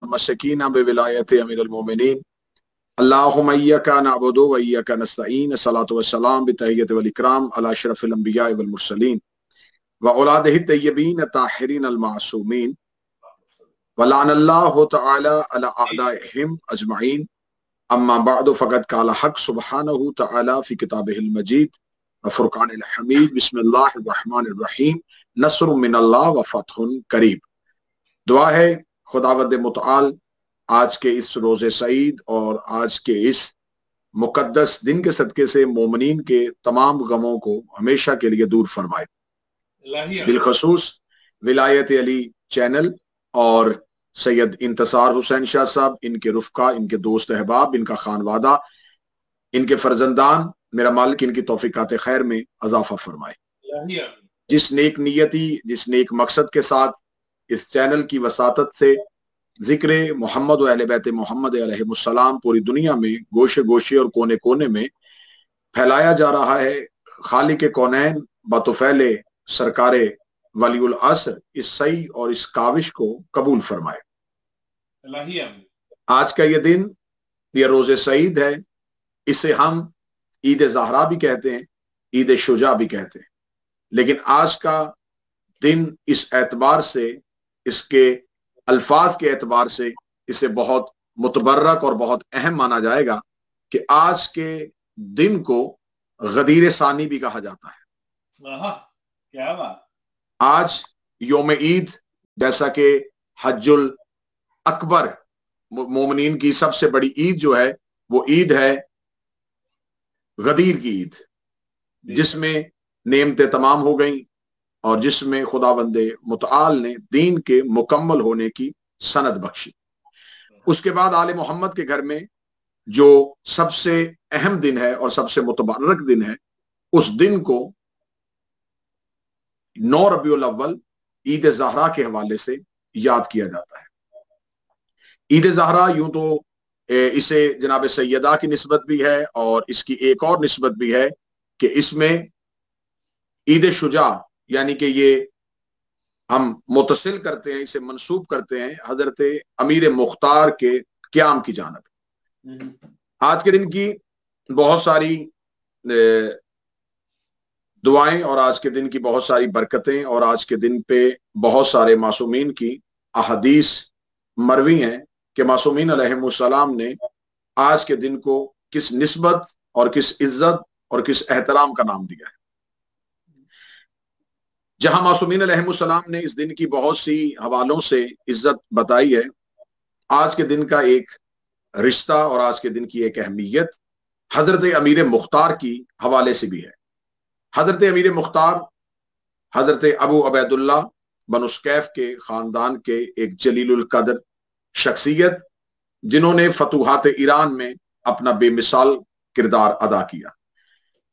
मुतमस्सिकीना बिविलायति अमीरुल मोमिनीन अल्लाहुम्मा इय्याका नअबुदु व इय्याका नस्तईन अस्सलातु वस्सलाम बितहिय्यति वल इकराम अला अशरफिल अंबिया वल मुरसलीन व औलादिहि तय्यबीन ताहिरीन अल मासूमीन व लानल्लाहु तआला अला अअदाइहिम अजमईन अम्मा बअदु फ़क़द क़ाल हक़ सुब्हानहु तआला फ़ी किताबिहिल मजीद व फ़ुरक़ानिल हमीद बिस्मिल्लाहिर रहमानिर रहीम नस्रुम मिनल्लाह व फ़त्हुन करीब। दुआ है खुदावंद मुतआल आज के इस रोज़े सईद और आज के इस मुकद्दस दिन के सदके से मोमिनीन के तमाम गमों को हमेशा के लिए दूर फरमाए। बिलखसूस विलायत अली चैनल और सैयद इंतसार हुसैन शाह साहब, इनके रुफ़का, इनके दोस्त अहबाब, इनका खानवादा, इनके फर्जंदान, मेरा मालिक इनकी तौफीकात खैर में अजाफा फरमाए। जिस नेक नियति, जिस नेक मकसद के साथ इस चैनल की वसातत से जिक्र मोहम्मद व अहले बैत मोहम्मद अलैहिमुस्सलाम पूरी दुनिया में गोशे गोशे और कोने कोने में फैलाया जा रहा है, खालिक कौनैन बतौफैले सरकारे वलीउल असर इस सही और इस काविश को कबूल फरमाए। आज का ये दिन, ये रोज़े सईद है। इसे हम ईद ज़हरा भी कहते हैं, ईद शुजा भी कहते हैं, लेकिन आज का दिन इस एतबार से, इसके अल्फाज के एतबार से इसे बहुत मुतबर्रक और बहुत अहम माना जाएगा कि आज के दिन को गदीर सानी भी कहा जाता है। क्या बात। आज योम ईद, जैसा कि हज्जुल अकबर, मोमिनीन की सबसे बड़ी ईद जो है वो ईद है गदीर की ईद, जिसमें नेमतें तमाम हो गई और जिसमें खुदावंदे मुतआल ने दीन के मुकम्मल होने की सनद बख्शी। उसके बाद आले मोहम्मद के घर में जो सबसे अहम दिन है और सबसे मुतबर्रक दिन है, उस दिन को 9 रबीउल अव्वल ईद ज़हरा के हवाले से याद किया जाता है। ईद ज़हरा यूं तो इसे जनाब सैयदा की निस्बत भी है और इसकी एक और निस्बत भी है कि इसमें ईद शुजा, यानी कि ये हम मुतसिल करते हैं, इसे मंसूब करते हैं हजरत अमीर मुख्तार के क़याम की जानब। आज के दिन की बहुत सारी दुआएं और आज के दिन की बहुत सारी बरकतें और आज के दिन पे बहुत सारे मासूमीन की अहदीस मरवी हैं कि मासूमीन अलैहिमुस्सलाम ने आज के दिन को किस निस्बत और किस इज्जत और किस एहतराम का नाम दिया है। जहां मासूमीन अलैहिमुस्सलाम ने इस दिन की बहुत सी हवालों से इज्जत बताई है, आज के दिन का एक रिश्ता और आज के दिन की एक अहमियत हजरत अमीर मुख्तार की हवाले से भी है। हजरत अमीर मुख्तार हजरत अबू अबैदुल्लाह बनु सकैफ के खानदान के एक जलीलुल कदर शख्सियत, जिन्होंने फतूहात ईरान में अपना बेमिसाल किरदार अदा किया।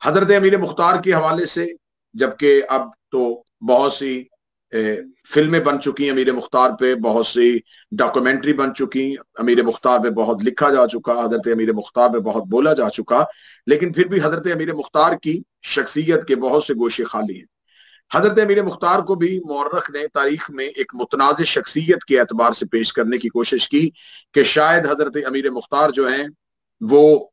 हजरत अमीर मुख्तार के हवाले से, जबकि अब तो बहुत सी फिल्में बन चुकी हैं अमीर मुख्तार पे, बहुत सी डॉक्यूमेंट्री बन चुकी, अमीर मुख्तार पे बहुत लिखा जा चुका, हजरत अमीर मुख्तार पे बहुत बोला जा चुका, लेकिन फिर भी हजरत अमीर मुख्तार की शख्सियत के बहुत से गोशे खाली हैं। हजरत अमीर मुख्तार को भी मौर्रख ने तारीख में एक मुतनाज़ शख्सियत के एतबार से पेश करने की कोशिश की कि शायद हजरत अमीर मुख्तार जो हैं वो,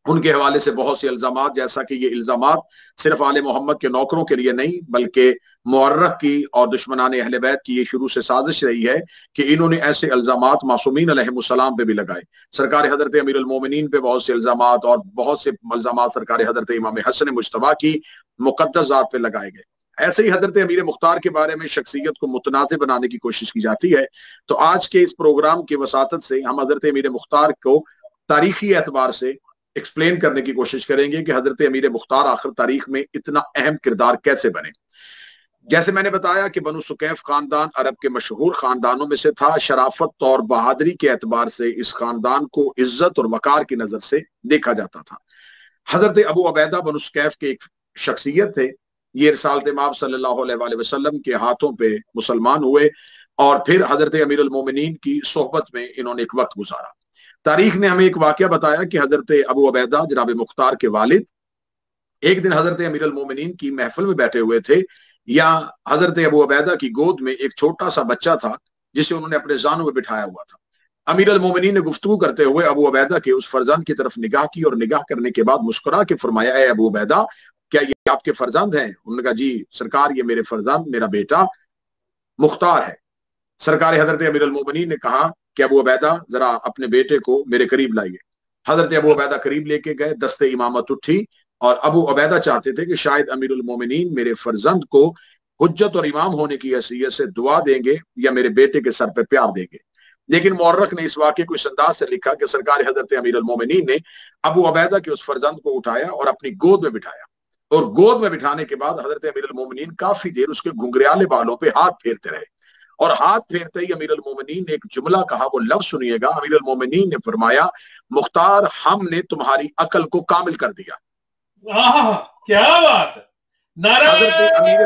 उनके हवाले से बहुत से इल्जामात, जैसा कि ये इल्जामात सिर्फ आले मोहम्मद के नौकरों के लिए नहीं बल्कि मुअर्रख की और दुश्मनाने अहले बैत की ये शुरू से साजिश रही है कि इन्होंने ऐसे इल्जामात मासूमीन अलैहिमुस्सलाम पे भी लगाए। सरकार हजरत अमीरुल मोमिनीन पे बहुत से इल्जामात और बहुत से इल्जामात सरकार हजरत इमाम हसन मुज्तबा की मुक़द्दस ज़ात पे लगाए गए। ऐसे ही हजरत अमीर मुख्तार के बारे में शख्सियत को मुतनाज़ बनाने की कोशिश की जाती है। तो आज के इस प्रोग्राम की वसातत से हम हजरत अमीर मुख्तार को तारीखी एतबार से एक्सप्लेन करने की कोशिश करेंगे कि हजरत अमीर मुख्तार आखिर तारीख में इतना अहम किरदार कैसे बने। जैसे मैंने बताया कि बनु सुकैफ खानदान अरब के मशहूर खानदानों में से था। शराफत और बहादुरी के एतबार से इस खानदान को इज्जत और वकार की नजर से देखा जाता था। हजरत अबू अबैदा बनु सुकैफ के एक शख्सियत थे। ये रिसालत इमाम सल्लल्लाहु अलैहि वसल्लम के हाथों पे मुसलमान हुए और फिर हजरत अमीरुल मोमिनीन की सोहबत में इन्होंने एक वक्त गुजारा। तारीख ने हमें एक वाकया बताया कि हजरत अबू अबैदा जनाब मुख्तार के वालिद एक दिन हजरत अमीरुल मोमिनीन की महफिल में बैठे हुए थे। या हजरत अबू अबैदा की गोद में एक छोटा सा बच्चा था जिसे उन्होंने अपने जानों में बिठाया हुआ था। अमीर अल मोमिनीन ने गुफ्तगू करते हुए अबू उबैदा के उस फर्जंद की तरफ निगाह की और निगाह करने के बाद मुस्कुरा के फरमाया, ए अबू उबैदा, क्या ये आपके फर्जंद हैं? उन्होंने कहा, जी सरकार, ये मेरे फर्जंद, मेरा बेटा मुख्तार है। सरकार हजरत अमीर अल मोमिनीन ने कहा कि अबू उबैदा, जरा अपने बेटे को मेरे करीब लाइए। हजरत अबू उबैदा करीब लेके गए, दस्ते इमामत उठी और अबू उबैदा चाहते थे कि शायद अमीर अल मोमिनीन मेरे फर्जंद को हुज्जत और इमाम होने की हैसियत से दुआ देंगे या मेरे बेटे के सर पे प्यार देंगे। लेकिन मुअर्रिख ने इस वाक़े को इस अंदाज से लिखा कि सरकार हजरत अमीर अल मोमिनीन ने अबू उबैदा के उस फर्जंद को उठाया और अपनी गोद में बिठाया, और गोद में बिठाने के बाद हजरत अमीर अल मोमिनीन काफी देर उसके घुंघराले बालों पे हाथ फेरते रहे, और हाथ फेरते ही अमीर अल मोमिनीन ने एक जुमला कहा, वो लफ्ज सुनिएगा। अमीर अल मोमिनीन ने फरमाया, मुख्तार, हमने तुम्हारी अकल को कामिल कर दिया। क्या बात है। हजरत अमीर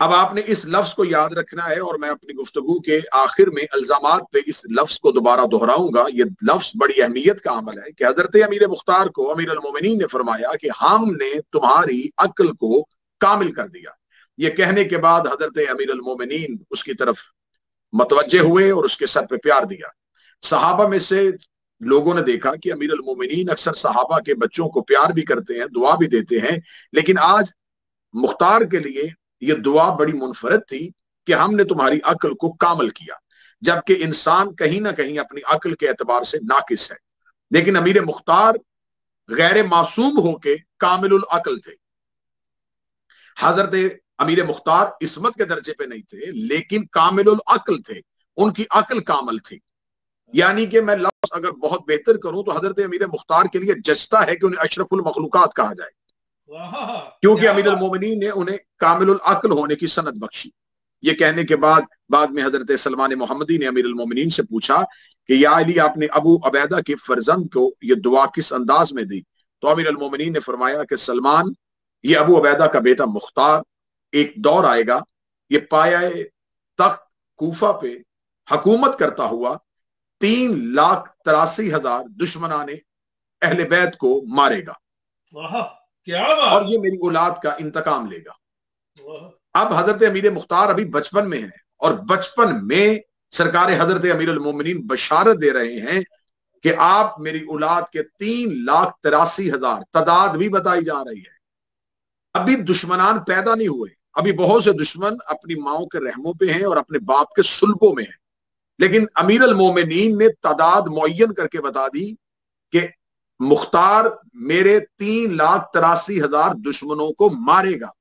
अब आपने इस लफ्ज को याद रखना है, और मैं अपनी गुफ्तगू के आखिर में इल्जामात पे इस लफ्ज को दोबारा दोहराऊंगा। ये लफ्ज बड़ी अहमियत का अमल है कि हजरत अमीर मुख्तार को अमीर अल मोमिनीन ने फरमाया कि हमने तुम्हारी अक्ल को कामिल कर दिया। ये कहने के बाद हजरत अमीर अल मोमिनीन उसकी तरफ मतवज्जे हुए और उसके सर पे प्यार दिया। सहाबा में से लोगों ने देखा कि अमीर अल मोमिनीन अक्सर सहाबा के बच्चों को प्यार भी करते हैं, दुआ भी देते हैं, लेकिन आज मुख्तार के लिए ये दुआ बड़ी मुनफरद थी कि हमने तुम्हारी अक्ल को कामिल किया, जबकि इंसान कहीं ना कहीं अपनी अक्ल के एतबार से नाकिस है। लेकिन अमीर मुख्तार गैर मासूम होके कामिलुल अक्ल थे। हजरत अमीर मुख्तार इस्मत के दर्जे पे नहीं थे, लेकिन कामिलुल अक्ल थे, उनकी अक्ल कामिल थी। यानी कि मैं लफ्ज अगर बहुत बेहतर करूं तो हजरत अमीर मुख्तार के लिए जचता है कि उन्हें अशरफुल मखलूकात कहा जाए, क्योंकि अमीर अल मोमिनीन ने उन्हें कामिलुल अक्ल होने की सनद बख्शी। ये कहने के बाद में हजरत सलमान मोहम्मदी ने अमीर अल मोमिनीन से पूछा कि या अली, आपने अबू उबैदा के फर्जंद को ये दुआ किस अंदाज में दी? तो अमीर अल मोमिनीन ने फरमाया कि सलमान, ये अबू उबैदा का बेटा मुख्तार, एक दौर आएगा, ये पाया तख्त कूफा पे हुकूमत करता हुआ 3,83,000 दुश्मनाने अहले बैत को मारेगा, क्या बात, और ये मेरी औलाद का इंतकाम लेगा। अब हजरत अमीर मुख्तार अभी बचपन में है, और बचपन में सरकार हजरत अमीर अल मोमिनीन बशारत दे रहे हैं कि आप मेरी औलाद के 3,83,000, तादाद भी बताई जा रही है। अभी दुश्मनान पैदा नहीं हुए, अभी बहुत से दुश्मन अपनी माओ के रहमों पे हैं और अपने बाप के सुल्बों में हैं, लेकिन अमीर अल मोमिनीन ने तादाद मुअय्यन करके बता दी कि मुख्तार मेरे 3,83,000 दुश्मनों को मारेगा।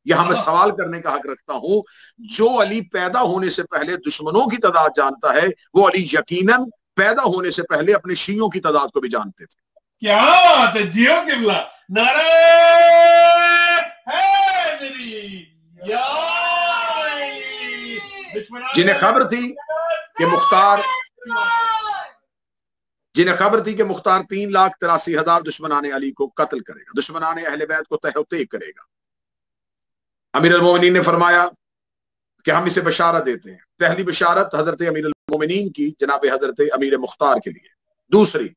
यहां मैं सवाल करने का हक रखता हूं, जो अली पैदा होने से पहले दुश्मनों की तादाद जानता है, वो अली यकीनन पैदा होने से पहले अपने शियों की तादाद को भी जानते थे। क्या बात है, जियो किबला, नारे जिन्हें खबर थी कि मुख्तार 3,83,000 दुश्मनाने अली को कत्ल करेगा, दुश्मनाने अहले बैत को तहते करेगा। अमीर अल मोमिनीन ने फरमाया कि हम इसे बशारत देते हैं। पहली बशारत हजरत अमीर अल मोमिनीन की जनाब हजरत अमीर मुख्तार के लिए। दूसरी,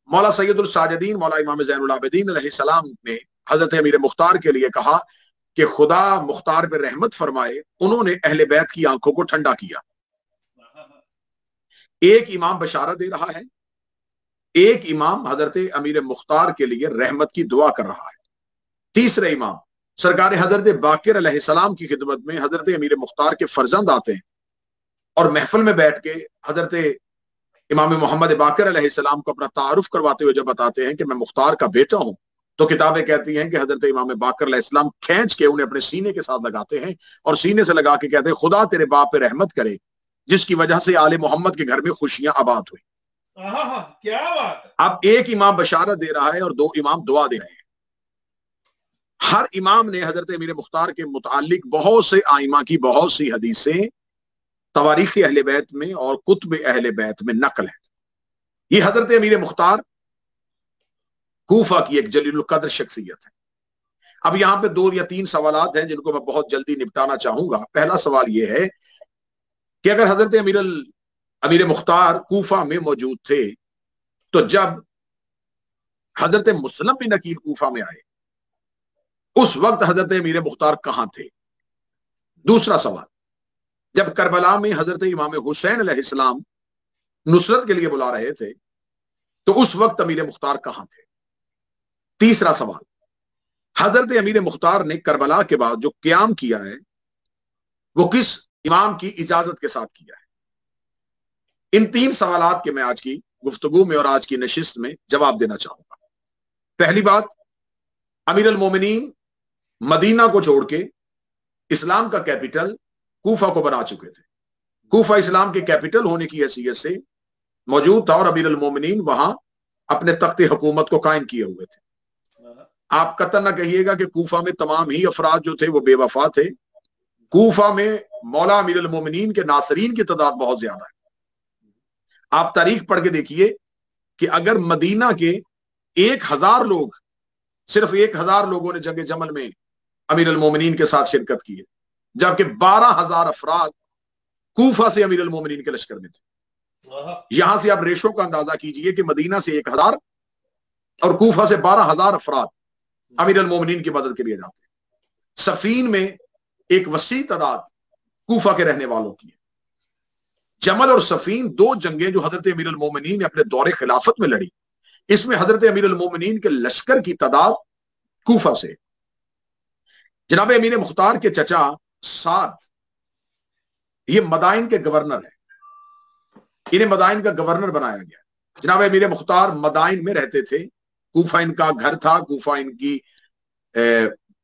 मौला सैयदुल साजिदीन मौला इमाम ज़ैनुल आबिदीन अलैहिस्सलाम ने हजरत अमीर मुख्तार के लिए कहा कि खुदा मुख्तार पे रहमत फरमाए, उन्होंने अहले बैत की आंखों को ठंडा किया। एक इमाम बशारत दे रहा है, एक इमाम हजरत अमीर मुख्तार के लिए रहमत की दुआ कर रहा है। तीसरे इमाम सरकार हजरत बाकिर अलैहिस्सलाम की खिदमत में हजरत अमीर मुख्तार के फर्जंद आते हैं और महफिल में बैठ के हजरत इमाम मोहम्मद बाकिर अलैहिस्सलाम को अपना तारुफ करवाते हुए जब बताते हैं कि मैं मुख्तार का बेटा हूं, तो किताबें कहती हैं कि हजरत इमाम बाकिर अलैहिस्सलाम खींच के उन्हें अपने सीने के साथ लगाते हैं और सीने से लगा के कहते हैं, खुदा तेरे बाप पे रहमत करे जिसकी वजह से आले मोहम्मद के घर में खुशियां आबाद हुई। क्या बात है। अब एक इमाम बशारत दे रहा है और दो इमाम दुआ दे रहे हैं। हर इमाम ने हजरत अमीर मुख्तार के मुतालिक बहुत से आइमा की बहुत सी हदीसें तवारीख अहले बैत में और कुतुब अहले बैत में नकल है। ये हजरत अमीर मुख्तार कूफा की एक जलीलुल कद्र शख्सियत है। अब यहां पे 2 या 3 सवालात हैं जिनको मैं बहुत जल्दी निपटाना चाहूंगा। पहला सवाल यह है कि अगर हजरत अमीर मुख्तार कूफा में मौजूद थे, तो जब हजरत मुस्लिम बिन अकील कूफा में आए, उस वक्त हजरत अमीर मुख्तार कहां थे? दूसरा सवाल, جب کربلا میں حضرت امام حسین علیہ السلام نصرت کے لیے بلا رہے تھے تو اس وقت امیر مختار کہاں تھے؟ تیسرا سوال، حضرت امیر مختار نے کربلا کے بعد جو قیام کیا ہے وہ کس امام کی اجازت کے ساتھ کیا ہے؟ ان تین سوالات کے میں آج کی گفتگو میں اور آج کی نشست میں جواب دینا چاہوں گا۔ پہلی بات، امیر المومنین مدینہ کو چھوڑ کے اسلام کا کیپٹل کوفہ کو بنا چکے تھے۔ کوفہ اسلام کے کیپٹل ہونے کی حیثیت سے موجود تھا اور امیر المومنین وہاں اپنے تخت حکومت کو قائم کیے ہوئے تھے۔ آپ قطعا نہ کہیے گا کہ کوفہ میں تمام ہی افراد جو تھے وہ بے وفا تھے۔ کوفہ میں مولا امیر المومنین کے ناصرین کی تعداد بہت زیادہ ہے۔ آپ تاریخ پڑھ کے دیکھیے کہ اگر مدینہ کے 1000 لوگ، صرف 1000 لوگوں نے جنگ جمل میں امیر المومنین کے ساتھ شرکت کی ہے، جبکہ 12000 افراد کوفہ سے امیر المومنین کے لشکر میں تھے۔ یہاں سے آپ ریشو کا اندازہ کیجئے کہ مدینہ سے 1000 اور کوفہ سے 12000 افراد امیر المومنین کی مدد کے لیے جاتے ہیں۔ صفین میں ایک وسیع تعداد کوفہ کے رہنے والوں کی ہے۔ جمل اور صفین 2 جنگیں جو حضرت امیر المومنین نے اپنے دور خلافت میں لڑی، اس میں حضرت امیر المومنین کے لشکر کی تعداد کوفہ سے۔ جناب امیر مختار کے چچا سعد یہ مدائن کے گورنر ہیں، انہیں مدائن کا گورنر بنایا گیا۔ جناب امیر مختار مدائن میں رہتے تھے، کوفہ ان کا گھر تھا، کوفہ ان کی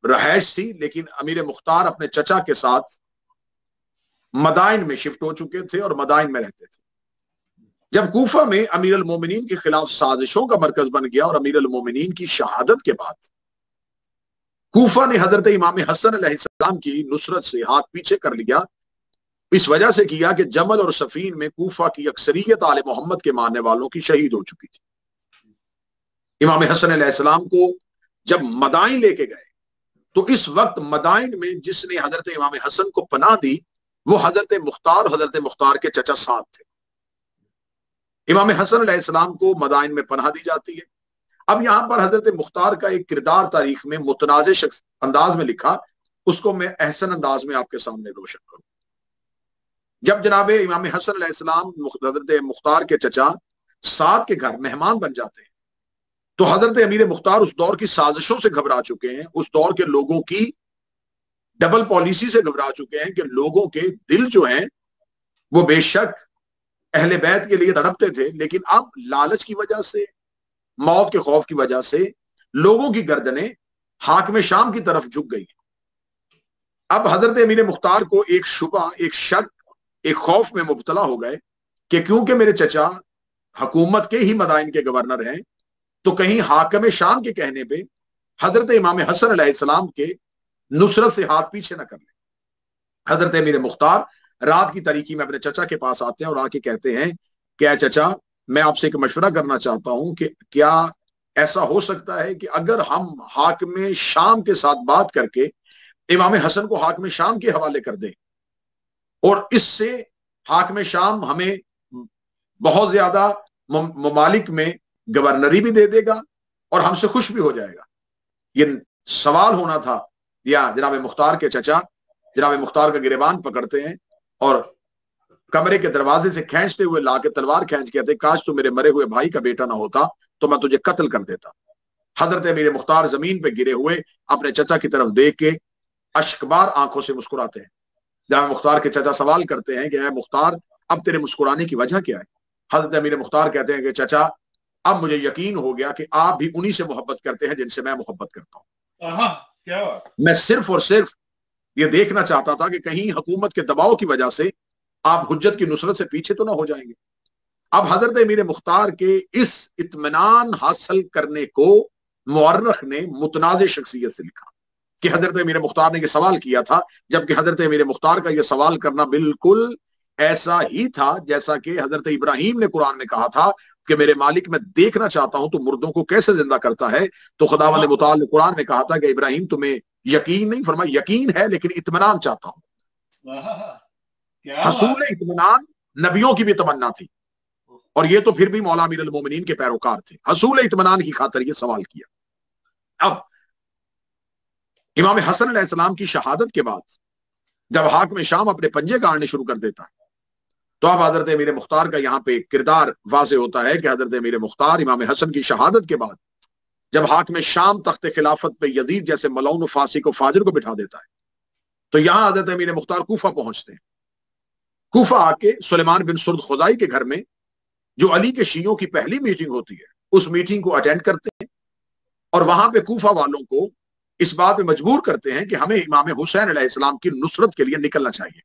رہائش تھی، لیکن امیر مختار اپنے چچا کے ساتھ مدائن میں شفٹ ہو چکے تھے اور مدائن میں رہتے تھے۔ جب کوفہ میں امیر المومنین کے خلاف سازشوں کا مرکز بن گیا اور امیر المومنین کی شہادت کے بعد کوفہ نے حضرت امام حسن علیہ السلام کی نصرت سے ہاتھ پیچھے کر لیا، اس وجہ سے کیا کہ جمل اور صفین میں کوفہ کی اکثریت آل محمد کے ماننے والوں کی شہید ہو چکی تھی۔ امام حسن علیہ السلام کو جب مدائن لے کے گئے تو اس وقت مدائن میں جس نے حضرت امام حسن کو پناہ دی وہ حضرت مختار کے چچا سعد تھے۔ امام حسن علیہ السلام کو مدائن میں پناہ دی جاتی ہے۔ اب یہاں پر حضرت مختار کا ایک کردار تاریخ میں متنازع شخص انداز میں لکھا، اس کو میں احسن انداز میں آپ کے سامنے روشن کروں۔ جب جناب امام حسن علیہ السلام حضرت مختار کے چچا سعد کے گھر مہمان بن جاتے ہیں تو حضرت امیر مختار اس دور کی سازشوں سے گھبرا چکے ہیں، اس دور کے لوگوں کی ڈبل پالیسی سے گھبرا چکے ہیں کہ لوگوں کے دل جو ہیں وہ بے شک اہل بیت کے لیے تڑپتے تھے، لیکن اب لالچ کی وجہ سے، موت کے خوف کی وجہ سے لوگوں کی گردنیں حاکم شام کی طرف جھک گئی۔ اب حضرت امیر مختار کو ایک شبہ، ایک شک، ایک خوف میں مبتلا ہو گئے کہ کیونکہ میرے چچا حکومت کے ہی مدائن کے گورنر ہیں تو کہیں حاکم شام کے کہنے پہ حضرت امام حسن علیہ السلام کے نصرت سے ہاتھ پیچھے نہ کر لیں۔ حضرت امیر مختار رات کی تاریکی میں اپنے چچا کے پاس آتے ہیں اور آ کے کہتے ہیں کہ اے چچا، میں آپ سے ایک مشورہ کرنا چاہتا ہوں کہ کیا ایسا ہو سکتا ہے کہ اگر ہم حاکم شام کے ساتھ بات کر کے امام حسن کو حاکم شام کے حوالے کر دیں اور اس سے حاکم شام ہمیں بہت زیادہ ممالک میں گورنری بھی دے دے گا اور ہم سے خوش بھی ہو جائے گا۔ یہ سوال ہونا تھا، یا جناب مختار کے چچا جناب مختار کا گریبان پکڑتے ہیں اور کمرے کے دروازے سے کھینچتے ہوئے لا کے تلوار کھینچ کے کہتے ہیں کاش تو میرے مرے ہوئے بھائی کا بیٹا نہ ہوتا تو میں تجھے قتل کر دیتا۔ حضرت امیر مختار زمین پہ گرے ہوئے اپنے چچا کی طرف دیکھ کے اشکبار آنکھوں سے مسکراتے ہیں۔ جناب مختار کے چچا سوال کرتے ہیں کہ اے مختار، اب تیرے مسکرانے کی وجہ کیا ہے؟ حضرت امیر مختار کہتے ہیں کہ چچا، اب مجھے یقین ہو گیا کہ آپ بھی انہی سے محبت کرتے ہیں جن سے میں محبت کرتا ہوں۔ کیا بات؟ میں صرف اور صرف یہ دیکھنا چاہتا تھا کہ کہیں حکومت کے دباؤ کی وجہ سے آپ حجت کی نصرت سے پیچھے تو نہ ہو جائیں گے۔ اب حضرت امیر مختار کے اس اطمینان حاصل کرنے کو مورخ نے متنازع شخصیت سے لکھا کہ حضرت امیر مختار نے یہ سوال کیا تھا، جبکہ حضرت امیر مختار کا یہ سوال کرنا بالکل ایسا ہی تھا جیسا کہ حضرت ابراہیم نے قرآن میں کہا تھا کہ میرے مالک میں دیکھنا چاہتا ہوں تو مردوں کو کیسے زندہ کرتا ہے، تو خداوند متعال نے قرآن میں کہا تھا کہ ابراہیم تمہیں یقین نہیں، فرمایا یقین ہے لیکن اطمینان چاہتا ہوں۔ حصول اطمینان نبیوں کی بھی تمنا تھی اور یہ تو پھر بھی مولا امیر المومنین کے پیروکار تھے، حصول اطمینان کی خاطر یہ سوال کیا۔ اب امام حسن علیہ السلام کی شہادت کے بعد جب حاکم شام اپنے پنجے گاڑنے شروع کر دیتا ہے تو اب حضرت امیر مختار کا یہاں پہ کردار واضح ہوتا ہے کہ حضرت امیر مختار امام حسن کی شہادت کے بعد جب حاکم شام تخت خلافت پہ یزید جیسے ملعون و فاسق و فاجر کو بٹھا دیتا ہے تو یہاں حضرت امیر مختار کوفہ پہنچتے ہیں۔ کوفہ آ کے سلیمان بن سرد خزائی کے گھر میں جو علی کے شیعوں کی پہلی میٹنگ ہوتی ہے اس میٹنگ کو اٹینڈ کرتے ہیں اور وہاں پہ کوفہ والوں کو اس بات پہ مجبور کرتے ہیں کہ ہمیں امام حسین علیہ السلام کی نصرت کے لیے نکلنا چاہیے۔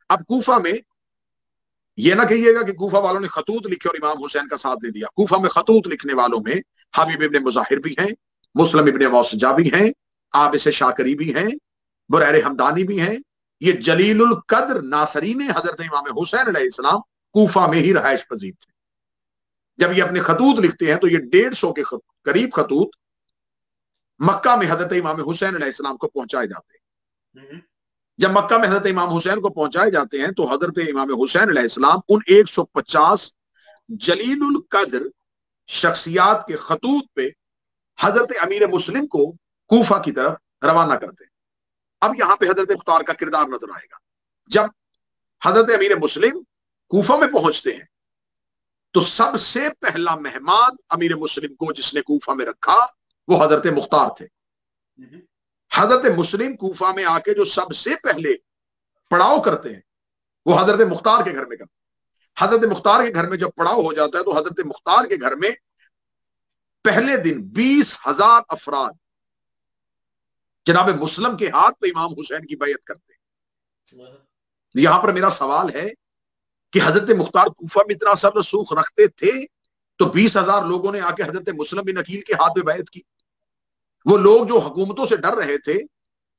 اب کوفہ میں یہ نہ کہیے گا کہ کوفہ والوں نے خطوط لکھے اور امام حسین کا ساتھ دے دیا۔ کوفہ میں خطوط لکھنے والوں میں حبیب ابن مظاہر بھی ہیں، مسلم ابن موسجہ بھی ہیں، عابس شاکری بھی ہیں، بریر حمدانی بھی ہیں۔ یہ جلیل القدر ناصرین حضرت امام حسین علیہ السلام کوفہ میں ہی رہائش پذیر تھے۔ جب یہ اپنے خطوط لکھتے ہیں تو یہ 150 کے قریب خطوط مکہ میں حضرت امام حسین علیہ السلام کو پہنچائے جاتے ہیں۔ جب مکہ میں حضرت امام حسین کو پہنچائے جاتے ہیں تو حضرت امام حسین علیہ السلام ان 150 جلیل القدر شخصیات کے خطوط پہ حضرت امیر مسلم کو کوفہ کی طرف روانہ کرتے ہیں۔ اب یہاں پہ حضرت مختار کا کردار نظر آئے گا۔ جب حضرت امیر مسلم کوفہ میں پہنچتے ہیں تو سب سے پہلا مہمان امیر مسلم کو جس نے کوفہ میں رکھا وہ حضرت مختار تھے۔ حضرت مسلم کوفہ میں آ کے جو سب سے پہلے پڑاؤ کرتے ہیں وہ حضرت مختار کے گھر میں کرتے ہیں۔ حضرت مختار کے گھر میں جب پڑاؤ ہو جاتا ہے تو حضرت مختار کے گھر میں پہلے دن 20,000 افراد جناب مسلم کے ہاتھ پہ امام حسین کی بیعت کرتے ہیں۔ یہاں پر میرا سوال ہے کہ حضرت مختار کوفہ میں اتنا سر رسوخ رکھتے تھے تو 20,000 لوگوں نے آ کے حضرت مسلم بن عقیل کے ہاتھ پہ بیعت کی۔ وہ لوگ جو حکومتوں سے ڈر رہے تھے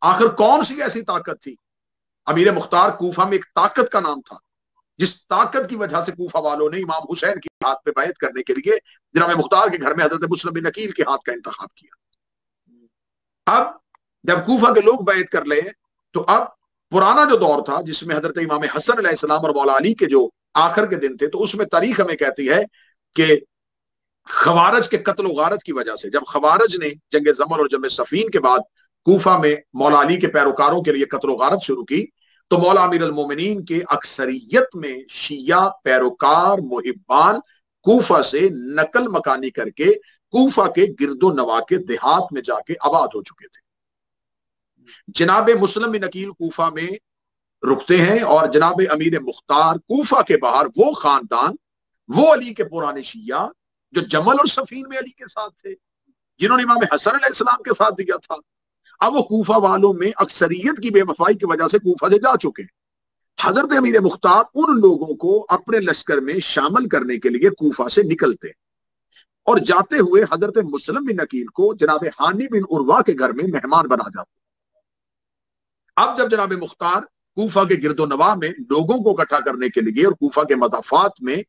آخر کون سی ایسی طاقت تھی؟ امیر مختار کوفہ میں ایک طاقت کا نام تھا جس طاقت کی وجہ سے کوفہ والوں نے امام حسین کے ہاتھ پہ بیعت کرنے کے لیے جناب مختار کے گھر میں حضرت مسلم بن عقیل کے ہاتھ کا انتخاب کیا۔ اب جب کوفہ کے لوگ بیعت کر لے تو اب پرانا جو دور تھا جس میں حضرت امام حسن علیہ السلام اور مولا علی کے جو آخر کے دن تھے تو اس میں تاریخ ہمیں کہتی ہے کہ خوارج کے قتل و غارت کی وجہ سے جب خوارج نے جنگ زمر اور جنگ صفین کے بعد کوفہ میں مولا علی کے پیروکاروں کے لیے قتل و غارت شروع کی تو مولا امیر المومنین کے اکثریت میں شیعہ پیروکار محبان کوفہ سے نقل مکانی کر کے کوفہ کے گرد و نواح کے دیہات میں جا کے آباد ہو چکے تھے۔ جناب مسلم بن عقیل کوفہ میں رکتے ہیں اور جناب امیر مختار کوفہ کے باہر وہ خاندان وہ علی کے پرانے شیعہ جو جمل اور صفین میں علی کے ساتھ تھے جنہوں نے امام حسن علیہ السلام کے ساتھ دیا تھا اب وہ کوفہ والوں میں اکثریت کی بے وفائی کی وجہ سے کوفہ سے جا چکے ہیں۔ حضرت امیر مختار ان لوگوں کو اپنے لشکر میں شامل کرنے کے لیے کوفہ سے نکلتے اور جاتے ہوئے حضرت مسلم بن عقیل کو جناب ہانی بن عروہ کے گھر میں مہمان بنا جاتے۔ اب جب جناب مختار کوفہ کے گرد و نواح میں لوگوں کو اکٹھا کرنے کے لیے اور کوفہ کے مضافات میں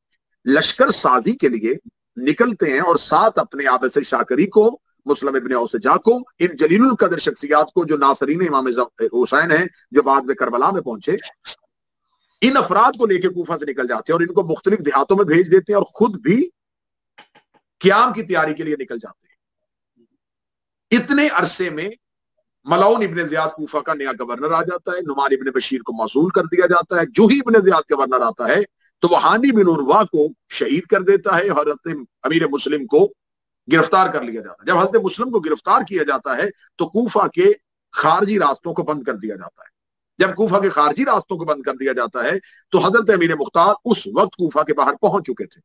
لشکر سازی کے لیے نکلتے ہیں اور ساتھ اپنے عابس شاکری کو مسلم ابن اوسجا کو ان جلیل القدر شخصیات کو جو ناصرین امام حسین ہیں جو بعد میں کربلا میں پہنچے ان افراد کو لے کے کوفہ سے نکل جاتے ہیں اور ان کو مختلف دیہاتوں میں بھیج دیتے ہیں اور خود بھی قیام کی تیاری کے لیے نکل جاتے ہیں۔ اتنے عرصے میں ملعون ابن زیاد کوفہ کا نیا گورنر آ جاتا ہے، نعمان ابن بشیر کو معزول کر دیا جاتا ہے۔ جو ہی ابن زیاد گورنر آتا ہے تو وہ ہانی بن عروہ کو شہید کر دیتا ہے، حضرت امیر مسلم کو گرفتار کر لیا جاتا ہے۔ جب حضرت مسلم کو گرفتار کیا جاتا ہے تو کوفہ کے خارجی راستوں کو بند کر دیا جاتا ہے۔ جب کوفہ کے خارجی راستوں کو بند کر دیا جاتا ہے تو حضرت امیر مختار اس وقت کوفہ کے باہر پہنچ چکے تھے،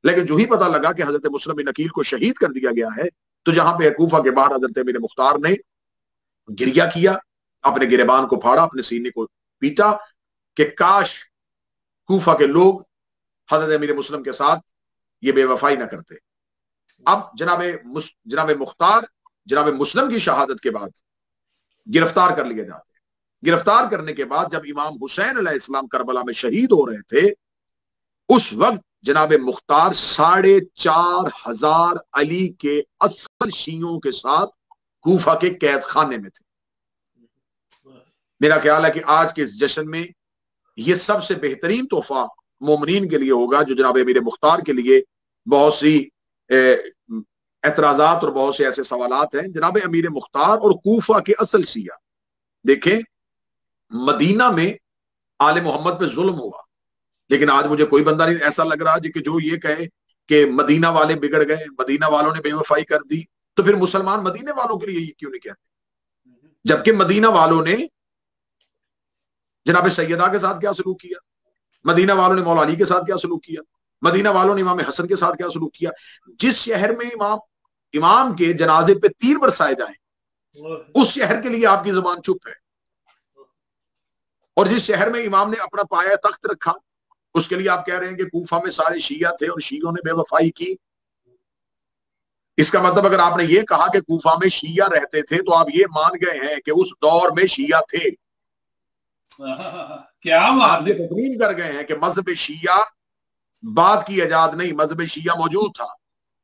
لیکن جو ہی پتہ لگا کہ حضرت مسلم بن عقیل کو شہید کر دیا گیا ہے تو جہاں پہ کوفہ کے باہر حضرت امیر مختار نے گریہ کیا، اپنے گریبان کو پھاڑا، اپنے سینے کو پیٹا کہ کاش کوفہ کے لوگ حضرت امیر مسلم کے ساتھ یہ بے وفائی نہ کرتے۔ اب جناب مختار جناب مسلم کی شہادت کے بعد گرفتار کر لیے جاتے ہیں۔ گرفتار کرنے کے بعد جب امام حسین علیہ السلام کربلا میں شہید ہو رہے تھے اس وقت جناب مختار 4,500 علی کے اصل شیعوں کے ساتھ کوفہ کے قید خانے میں تھے۔ میرا خیال ہے کہ آج کے اس جشن میں یہ سب سے بہترین تحفہ مومنین کے لیے ہوگا جو جناب امیر مختار کے لیے بہت سی اعتراضات اور بہت سے ایسے سوالات ہیں۔ جناب امیر مختار اور کوفہ کے اصل شیعہ دیکھیں मदीना में आले मोहम्मद पे जुल्म हुआ, लेकिन आज मुझे कोई बंदा नहीं ऐसा लग रहा कि जो ये कहे कि मदीना वाले बिगड़ गए, मदीना वालों ने बेवफाई कर दी, तो फिर मुसलमान मदीने वालों के लिए ये क्यों नहीं कहते? जबकि मदीना वालों ने जनाब सैयदा के साथ क्या सलूक किया, मदीना वालों ने मौला अली के साथ क्या सलूक किया, मदीना वालों ने इमाम हसन के साथ क्या सलूक किया। जिस शहर में इमाम के जनाजे पे तीर बरसाए जाए, उस शहर के लिए आपकी जुबान चुप है, और जिस शहर में इमाम ने अपना पाया तख्त रखा, उसके लिए आप कह रहे हैं कि कूफा में सारे शिया थे और शियों ने बेवफाई की। इसका मतलब अगर आपने ये कहा कि कूफा में शिया रहते थे, तो आप ये मान गए हैं कि उस दौर में शिया थे। क्या आप ये तस्लीम कर गए हैं कि मजहब शिया बाद की इजाद नहीं, मजहब शिया मौजूद था।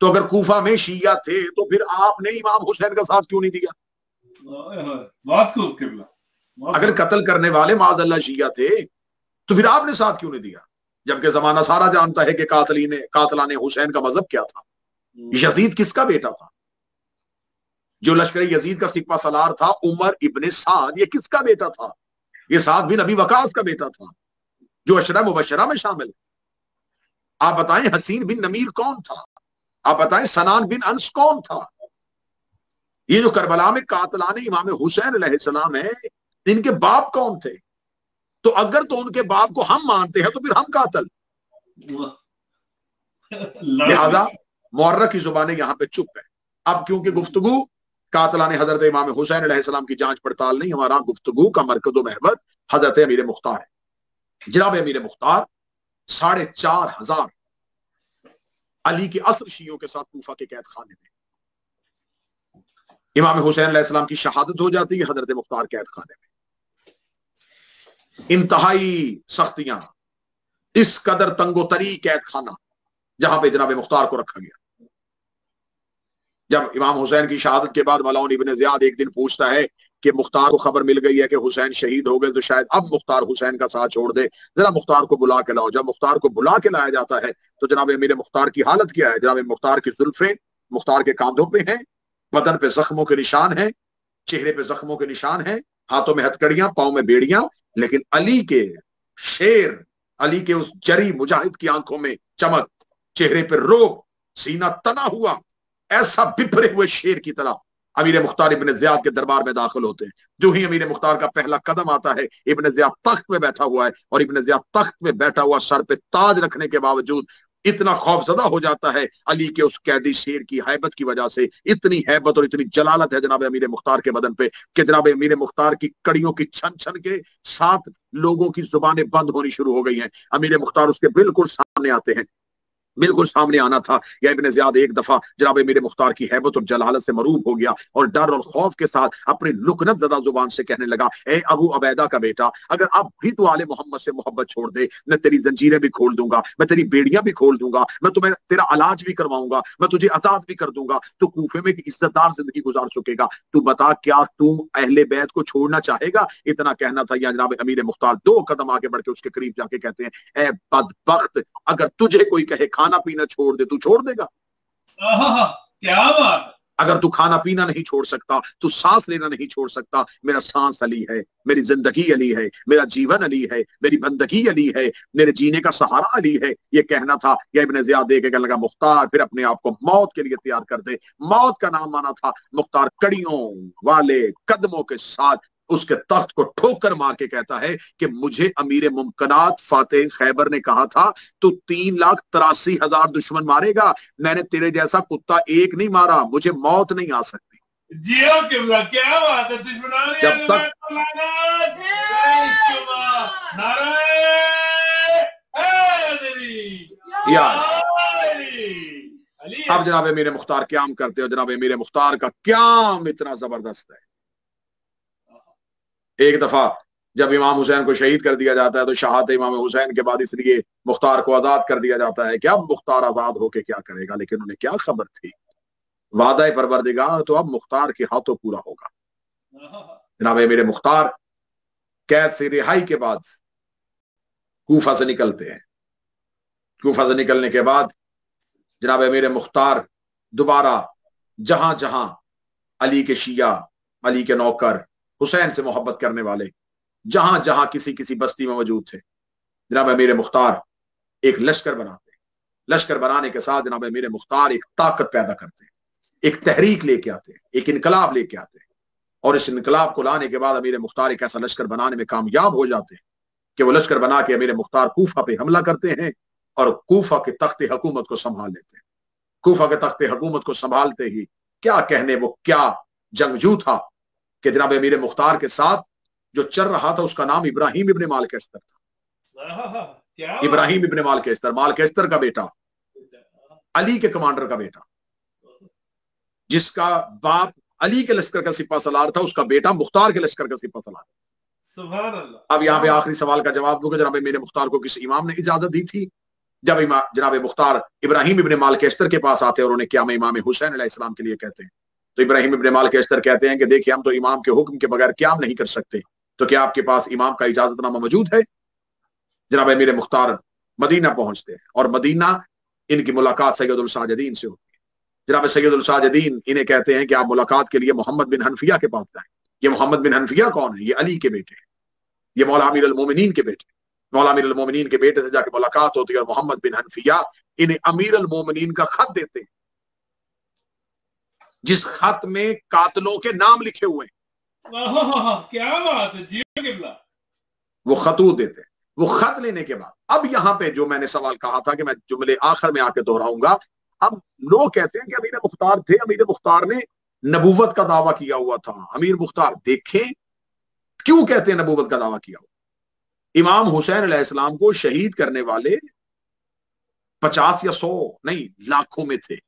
तो अगर कूफा में शिया थे, तो फिर आपने इमाम हुसैन का साथ क्यों नहीं दिया? बहुत खूब किबला। अगर कत्ल करने वाले माज़अल्लाह शिया थे, तो फिर आपने साथ क्यों नहीं दिया? जबकि जमाना सारा जानता है कि कातलाने हुसैन का मजहब क्या था। यजीद किसका बेटा था? जो लश्कर यजीद का सिपा सलार था उमर इब्ने साद, ये किसका बेटा था? ये साद बिन अबी वकास का बेटा था, जो अशरा मुबशरा में शामिल है। आप बताएं हसीन बिन नमीर कौन था? आप बताएं सनान बिन अंस कौन था? ये जो करबला में कातलाने इमाम हुसैन अलैहिस्सलाम है, इनके बाप कौन थे? तो अगर तो उनके बाप को हम मानते हैं, तो फिर हम कातल। लिहाजा मुअर्रख की जुबानें यहां पे चुप है। अब क्योंकि गुफ्तगू कातलाने हजरत इमाम हुसैन अलैहिस्सलाम की जांच पड़ताल नहीं, हमारा गुफ्तगू का मरकज़ महवर हजरत अमीर मुख्तार है। जनाब अमीर मुख्तार 4,500 अली के असर शियों के साथ कूफा के कैद खाने में, इमाम हुसैन अलैहिस्सलाम की शहादत हो जाती है हजरत मुख्तार कैद खाने में। इंतहाई सख्तियां, इस कदर तंगोतरी कैद खाना जहां पे जनाब मुख्तार को रखा गया। जब इमाम हुसैन की शहादत के बाद मलऊन इब्ने ज़ियाद एक दिन पूछता है कि मुख्तार को खबर मिल गई है कि हुसैन शहीद हो गए, तो शायद अब मुख्तार हुसैन का साथ छोड़ दे, जरा मुख्तार को बुला के लाओ। जब मुख्तार को बुला के लाया जाता है, तो जनाब अमीर मुख्तार की हालत क्या है? जनाब मुख्तार की जुल्फें मुख्तार के कांधों पे हैं, बदन पे जख्मों के निशान हैं, चेहरे पे जख्मों के निशान हैं, हाथों में हथकड़ियां, पांव में बेड़ियां, लेकिन अली के शेर, अली के उस जरी मुजाहिद की आंखों में चमक, चेहरे पे रोब, सीना तना हुआ, ऐसा बिफरे हुए शेर की तरह अमीर मुख्तार इब्ने ज़ियाद के दरबार में दाखिल होते हैं। जो ही अमीर मुख्तार का पहला कदम आता है, इब्ने ज़ियाद तख्त में बैठा हुआ है, और इब्ने ज़ियाद तख्त में बैठा हुआ सर पे ताज रखने के बावजूद इतना खौफजदा हो जाता है अली के उस कैदी शेर की हैबत की वजह से। इतनी हैबत और इतनी जलालत है जनाब अमीर मुख्तार के बदन पे कि जनाब अमीर मुख्तार की कड़ियों की छन छन के 7 लोगों की जुबानें बंद होनी शुरू हो गई हैं। अमीर मुख्तार उसके बिल्कुल सामने आते हैं, बिल्कुल सामने आना था। या इब्ने ज़ियाद एक दफा जनाब अमीर मुख्तार की हैबत और जलालत से मरूब हो गया, और डर और खौफ के साथ अपनी लुकनत ज़दा जुबान से कहने लगा, ए अबू अबैदा का बेटा, अगर अब भी तू आले मोहम्मद से मोहब्बत छोड़ दे, मैं तेरी जंजीरें भी खोल दूंगा, मैं तेरी बेड़ियां भी खोल दूंगा, मैं तुम्हें तेरा इलाज भी करवाऊंगा, मैं तुझे आजाद भी कर दूंगा, तो कूफे में इज्जतदार जिंदगी गुजार सकेगा। तू बता, क्या तू अहले बैत को छोड़ना चाहेगा? इतना कहना था। या जनाब अमीर मुख्तार 2 कदम आगे बढ़ के उसके करीब जाके कहते हैं, ए बदबख्त, अगर तुझे कोई कहे खाना पीना छोड़ दे, तू छोड़ देगा? क्या बात! अगर तू खाना पीना नहीं छोड़ सकता, तू सांस लेना नहीं छोड़ सकता, मेरा सांस अली है, मेरी जिंदगी अली है, मेरा जीवन अली है, मेरी बंदगी अली है, मेरे जीने का सहारा अली है, ये कहना था। या इब्ने ज़ियाद देख के कहने लगा, मुख्तार फिर अपने आप को मौत के लिए तैयार कर दे। मौत का नाम माना था। मुख्तार कड़ियों वाले कदमों के साथ उसके तख्त को ठोकर मार के कहता है कि मुझे अमीर मुमकनात फातेह खैबर ने कहा था तू 3,83,000 दुश्मन मारेगा, मैंने तेरे जैसा कुत्ता एक नहीं मारा, मुझे मौत नहीं आ सकती। जियो किबला, क्या बात है! दुश्मनानी जब तक अब जनाब अमीर मुख्तार क्याम करते हो। जनाब अमीर मुख्तार का क्याम इतना जबरदस्त है। एक दफा जब इमाम हुसैन को शहीद कर दिया जाता है, तो शहादत इमाम हुसैन के बाद इसलिए मुख्तार को आजाद कर दिया जाता है कि अब मुख्तार आजाद होके क्या करेगा। लेकिन उन्हें क्या खबर थी, वादा परवरदिगार तो अब मुख्तार के हाथों पूरा होगा। जनाब अमीर मुख्तार कैद से रिहाई के बाद कूफा से निकलते हैं। कूफा से निकलने के बाद जनाब अमीर मुख्तार दोबारा जहां जहां अली के शिया, अली के नौकर, हुसैन से मोहब्बत करने वाले जहां जहां किसी किसी बस्ती में मौजूद थे, जनाब अमीर मुख्तार एक लश्कर बनाते। लश्कर बनाने के साथ जनाब अमीर मुख्तार एक ताकत पैदा करते, एक तहरीक लेके आते, एक इनकलाब लेके आते, और इस इनकलाब को लाने के बाद अमीर मुख्तार एक ऐसा लश्कर बनाने में कामयाब हो जाते हैं कि वो लश्कर बना के अमीर मुख्तार कूफा पे हमला करते हैं और कूफा के तख्ते हुकूमत को संभाल लेते हैं। कूफा के तख्ते हुकूमत को संभालते ही क्या कहने, वो क्या जंगजू था कि जनाब अमीर मुख्तार के साथ जो चल रहा था उसका नाम इब्राहिम इब्न मालकेस्तर था। इब्राहिम इब्न मालकेस्तर, मालकेस्तर का बेटा, अली के कमांडर का बेटा, जिसका बाप अली के लश्कर का सिपा सलार था, उसका बेटा मुख्तार के लश्कर का सिपा सलार। सुभान अल्लाह। अब यहाँ पे आखिरी सवाल का जवाब दूंगा, जनाब अमीर मुख्तार को किस इमाम ने इजाजत दी थी? जब जनाब मुख्तार इब्राहिम इब्न मालकेस्तर के पास आते और उन्हें क्या इमाम हुसैन अलैहिस्सलाम के लिए कहते हैं, तो इब्राहिम इब्न मालकेस्तर कहते हैं कि देखिए हम तो इमाम के हुक्म के बगैर क्याम नहीं कर सकते, तो क्या आपके पास इमाम का इजाजतनामा मौजूद है? जनाब अमीर मुख्तार मदीना पहुंचते हैं और मदीना इनकी मुलाकात सैयदुल साजिदीन से होती है। जनाब सैयदुल साजिदीन इन्हें कहते हैं कि आप मुलाकात के लिए मोहम्मद बिन हनफिया के पास जाएं। ये मोहम्मद बिन हनफिया कौन है? ये अली के बेटे हैं, ये मौला अमीर अल मोमिनीन के बेटे। मौला अमीर अल मोमिनीन के बेटे से जाके मुलाकात होती है और मोहम्मद बिन हनफिया इन्हें अमीर अल मोमिनीन का खत देते हैं, जिस खत में कातलों के नाम लिखे हुए हैं। क्या बात है जी। वो खतूत देते हैं। वो खत लेने के बाद अब यहाँ पे जो मैंने सवाल कहा था कि मैं जुमले आखिर में आके दोहराऊंगा, अब लोग कहते हैं कि अमीर मुख्तार थे, अमीर मुख्तार ने नबूवत का दावा किया हुआ था। अमीर मुख्तार देखें क्यों कहते हैं नबूवत का दावा किया हुआ? इमाम हुसैन अलैहिस्सलाम को शहीद करने वाले 50 या 100 नहीं, लाखों में थे।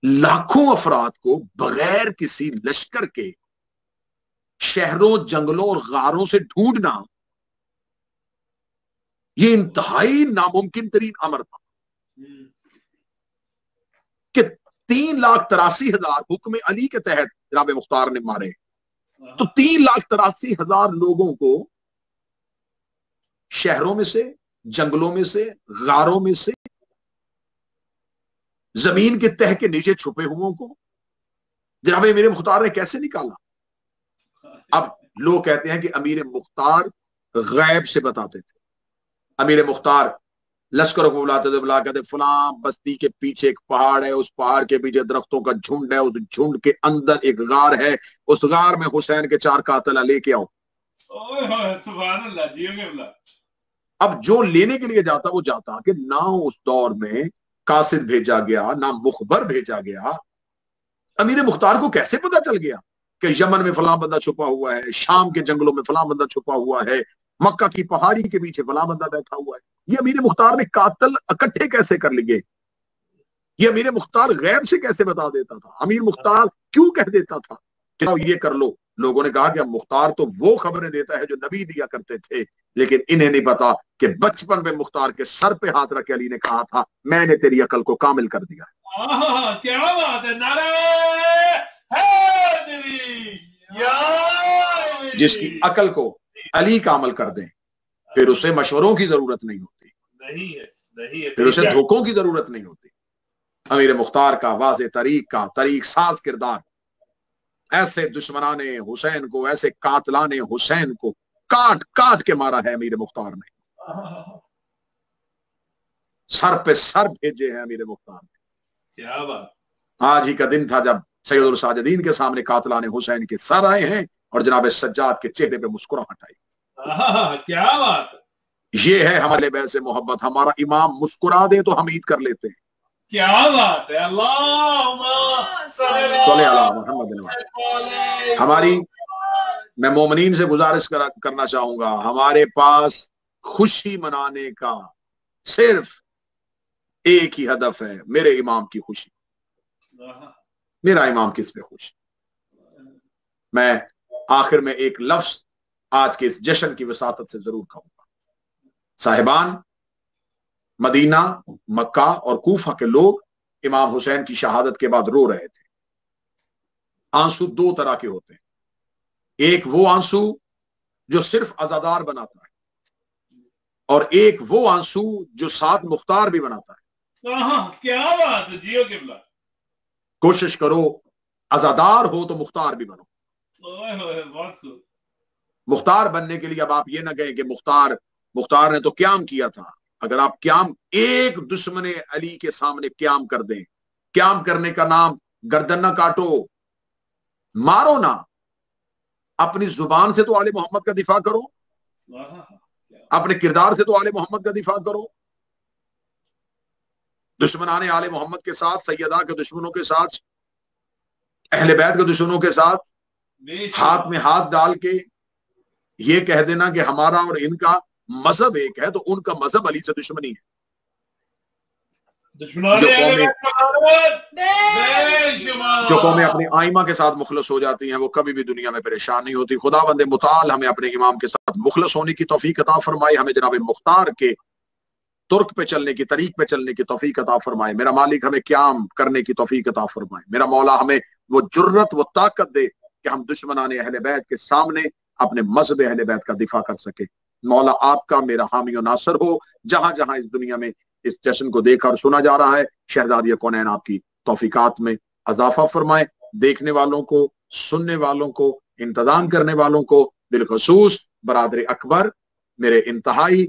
लाखों अफराद को बगैर किसी लश्कर के शहरों, जंगलों और गारों से ढूंढना, ये इंतहाई नामुमकिन तरीन अमर था कि 3,83,000 हुक्म अली के तहत जनाब मुख्तार ने मारे, तो 3,83,000 लोगों को शहरों में से, जंगलों में से, गारों में से, जमीन के तह के नीचे छुपे हुओं को जनाब अमीर मुख्तार ने कैसे निकाला? अब लोग कहते हैं कि अमीर मुख्तार गैब से बताते थे। अमीर मुख्तार लश्करों को बुलाते थे, बुला कहते फलां बस्ती के पीछे एक पहाड़ है, उस पहाड़ के पीछे दरख्तों का झुंड है, उस झुंड के अंदर एक गार है, उस गार में हुसैन के 4 कातिल लेके आओ। सुभान अल्लाह जी। अब जो लेने के लिए जाता वो जाता कि ना उस दौर में कासिद भेजा गया, ना मुखबर भेजा गया। अमीर मुख्तार को कैसे पता चल गया कि यमन में फलां बंदा छुपा हुआ है, शाम के जंगलों में फलां बंदा छुपा हुआ है, मक्का की पहाड़ी के पीछे फलां बंदा बैठा हुआ है? ये अमीर मुख्तार ने कातिल इकट्ठे कैसे कर लिए? ये अमीर मुख्तार गैब से कैसे बता देता था? अमीर मुख्तार क्यों कह देता था कि ये कर लो? लोगों ने कहा कि मुख्तार तो वो खबरें देता है जो नबी दिया करते थे, लेकिन इन्हें नहीं पता कि बचपन में मुख्तार के सर पे हाथ रख के अली ने कहा था मैंने तेरी अकल को कामिल कर दिया। क्या बात है, नारे जिसकी अकल को अली कामिल कर दें, फिर उसे मशवरों की जरूरत नहीं होती, नहीं है, फिर उसे धोखों की जरूरत नहीं होती। अमीर मुख्तार का वाज़े तरीक साज किरदार, ऐसे दुश्मनाने हुसैन को, ऐसे कातलाने हुसैन को काट काट के मारा है अमीर मुख्तार ने। सर पे सर भेजे हैं अमीर मुख्तार ने। क्या बात। आज ही का दिन था जब सैयदुल साजिदीन के सामने कातलाने हुसैन के सर आए हैं और जनाब सज्जाद के चेहरे पे मुस्कुराहट आई। क्या बात। ये है हमारे बैत से मोहब्बत। हमारा इमाम मुस्कुरा दे तो हम ईद कर लेते हैं। क्या बात है। हमारी, मैं मोमिनीन से गुजारिश करना चाहूंगा, हमारे पास खुशी मनाने का सिर्फ एक ही हदफ है, मेरे इमाम की खुशी। मेरा इमाम किस पे खुश? मैं आखिर में एक लफ्ज आज के इस जश्न की वसातत से जरूर कहूंगा। साहिबान, मदीना, मक्का और कूफा के लोग इमाम हुसैन की शहादत के बाद रो रहे थे। आंसू 2 तरह के होते हैं। एक वो आंसू जो सिर्फ अज़ादार बनाता है, और एक वो आंसू जो साथ मुख्तार भी बनाता है। क्या बात है जियो किबला। कोशिश करो अज़ादार हो तो मुख्तार भी बनो। बहुत खूब। مختار بننے کے لیے اب آپ یہ نہ کہیں کہ مختار نے تو قیام کیا تھا. اگر آپ قیام ایک دشمن علی کے سامنے قیام کر دیں, قیام کرنے کا نام گردن نہ کاٹو, مارو نہ, اپنی زبان سے تو آل محمد کا دفاع کرو, اپنے کردار سے تو آل محمد کا دفاع کرو. دشمنان آل محمد کے ساتھ, سیدہ کے دشمنوں کے ساتھ, اہل بیت کے دشمنوں کے ساتھ ہاتھ میں ہاتھ ڈال کے یہ کہہ دینا کہ ہمارا اور ان کا مذہب ایک ہے, تو ان کا مذہب علی سے دشمنی ہے. جو قومیں اپنی آئمہ کے ساتھ مخلص ہو جاتی ہیں وہ کبھی بھی دنیا میں پریشان نہیں ہوتی. خداوند متعال ہمیں اپنے امام کے ساتھ مخلص ہونے کی توفیق عطا فرمائے, ہمیں جناب مختار کے ترک پہ چلنے کی, طریق پہ چلنے کی توفیق عطا فرمائے. میرا مالک ہمیں قیام کرنے کی توفیق عطا فرمائے. میرا مولا ہمیں وہ جرت, وہ طاقت دے کہ ہم دشمنان اہل بیت کے سامنے اپنے مذہب اہل بیت کا دفاع کر سکے. مولا آپ کا میرا حامی و ناصر ہو. جہاں جہاں اس دنیا میں اس جشن کو دیکھا اور سنا جا رہا ہے, شہزادی کونین آپ کی توفیقات میں اضافہ فرمائے. دیکھنے والوں کو, سننے والوں کو, انتظام کرنے والوں کو, بالخصوص برادر اکبر, میرے انتہائی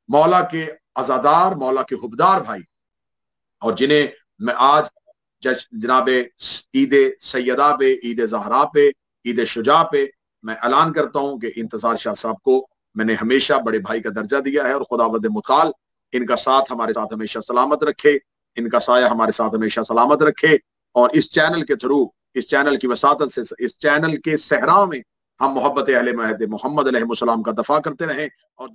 مولا کے عزادار, مولا کے حبدار بھائی, اور جنہیں میں آج جناب عید سیدہ پہ, عید زہرا پہ, عید شجاع پہ میں اعلان کرتا ہوں کہ انتظار شاہ صاحب کو میں نے ہمیشہ بڑے بھائی کا درجہ دیا ہے, اور خداوند متعال ان کا ساتھ ہمارے ساتھ ہمیشہ سلامت رکھے, ان کا سایہ ہمارے ساتھ ہمیشہ سلامت رکھے. اور اس چینل کے تھرو, اس چینل کی وساطت سے, اس چینل کے صحرا میں ہم محبت اہل محمد علیہ السلام کا دفاع کرتے رہیں. اور